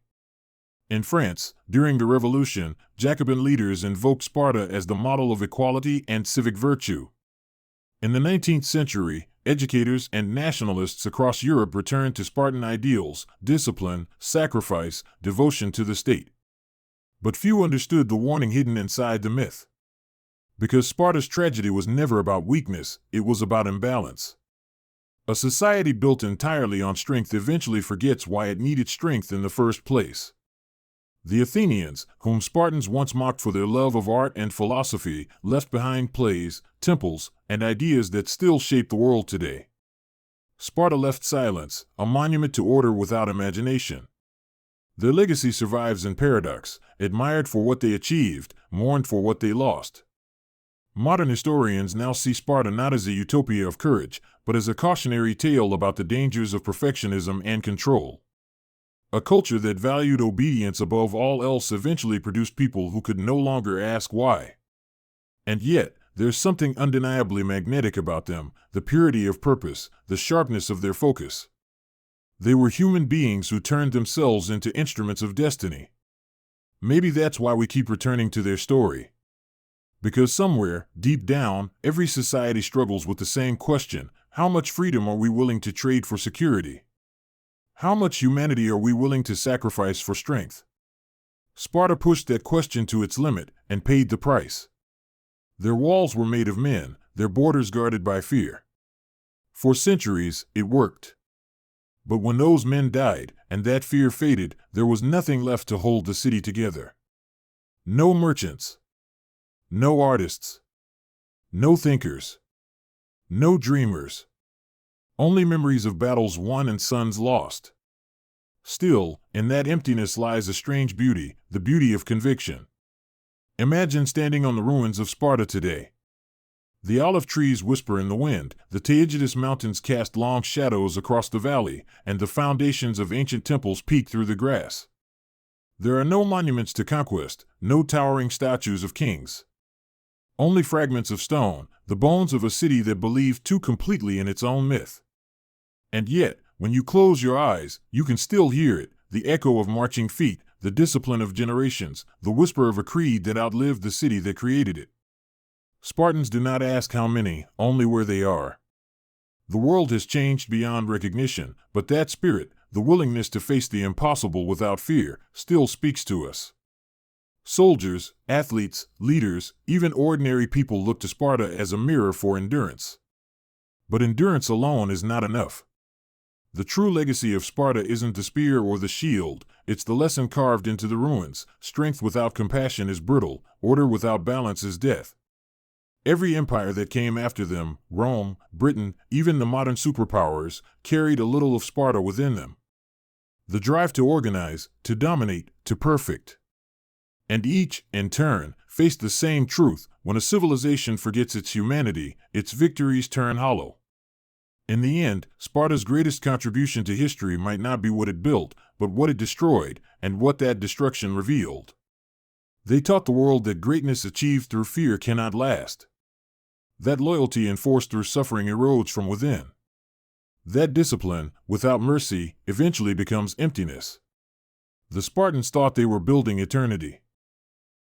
In France, during the Revolution, Jacobin leaders invoked Sparta as the model of equality and civic virtue. In the 19th century, educators and nationalists across Europe returned to Spartan ideals: discipline, sacrifice, devotion to the state. But few understood the warning hidden inside the myth. Because Sparta's tragedy was never about weakness, it was about imbalance. A society built entirely on strength eventually forgets why it needed strength in the first place. The Athenians, whom Spartans once mocked for their love of art and philosophy, left behind plays, temples, and ideas that still shape the world today. Sparta left silence, a monument to order without imagination. Their legacy survives in paradox: admired for what they achieved, mourned for what they lost. Modern historians now see Sparta not as a utopia of courage, but as a cautionary tale about the dangers of perfectionism and control. A culture that valued obedience above all else eventually produced people who could no longer ask why. And yet, there's something undeniably magnetic about them: the purity of purpose, the sharpness of their focus. They were human beings who turned themselves into instruments of destiny. Maybe that's why we keep returning to their story. Because somewhere, deep down, every society struggles with the same question: how much freedom are we willing to trade for security? How much humanity are we willing to sacrifice for strength? Sparta pushed that question to its limit and paid the price. Their walls were made of men, their borders guarded by fear. For centuries, it worked. But when those men died, and that fear faded, there was nothing left to hold the city together. No merchants. No artists. No thinkers. No dreamers. Only memories of battles won and sons lost. Still, in that emptiness lies a strange beauty, the beauty of conviction. Imagine standing on the ruins of Sparta today. The olive trees whisper in the wind, the Taygetus mountains cast long shadows across the valley, and the foundations of ancient temples peek through the grass. There are no monuments to conquest, no towering statues of kings. Only fragments of stone, the bones of a city that believed too completely in its own myth. And yet, when you close your eyes, you can still hear it: the echo of marching feet, the discipline of generations, the whisper of a creed that outlived the city that created it. Spartans do not ask how many, only where they are. The world has changed beyond recognition, but that spirit, the willingness to face the impossible without fear, still speaks to us. Soldiers, athletes, leaders, even ordinary people look to Sparta as a mirror for endurance. But endurance alone is not enough. The true legacy of Sparta isn't the spear or the shield, it's the lesson carved into the ruins: strength without compassion is brittle, order without balance is death. Every empire that came after them, Rome, Britain, even the modern superpowers, carried a little of Sparta within them. The drive to organize, to dominate, to perfect. And each, in turn, faced the same truth: when a civilization forgets its humanity, its victories turn hollow. In the end, Sparta's greatest contribution to history might not be what it built, but what it destroyed, and what that destruction revealed. They taught the world that greatness achieved through fear cannot last. That loyalty enforced through suffering erodes from within. That discipline, without mercy, eventually becomes emptiness. The Spartans thought they were building eternity.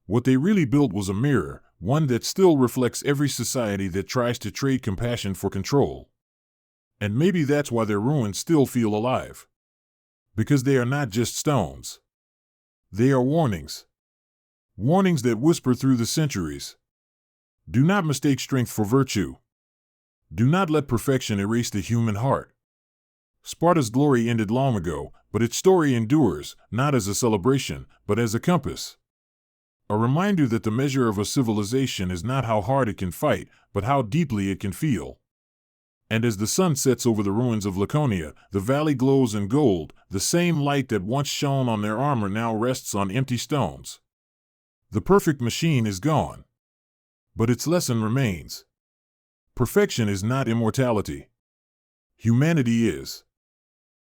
What they really built was a mirror, one that still reflects every society that tries to trade compassion for control. And maybe that's why their ruins still feel alive. Because they are not just stones. They are warnings. Warnings that whisper through the centuries. Do not mistake strength for virtue. Do not let perfection erase the human heart. Sparta's glory ended long ago, but its story endures, not as a celebration, but as a compass. A reminder that the measure of a civilization is not how hard it can fight, but how deeply it can feel. And as the sun sets over the ruins of Laconia, the valley glows in gold, the same light that once shone on their armor now rests on empty stones. The perfect machine is gone. But its lesson remains. Perfection is not immortality. Humanity is.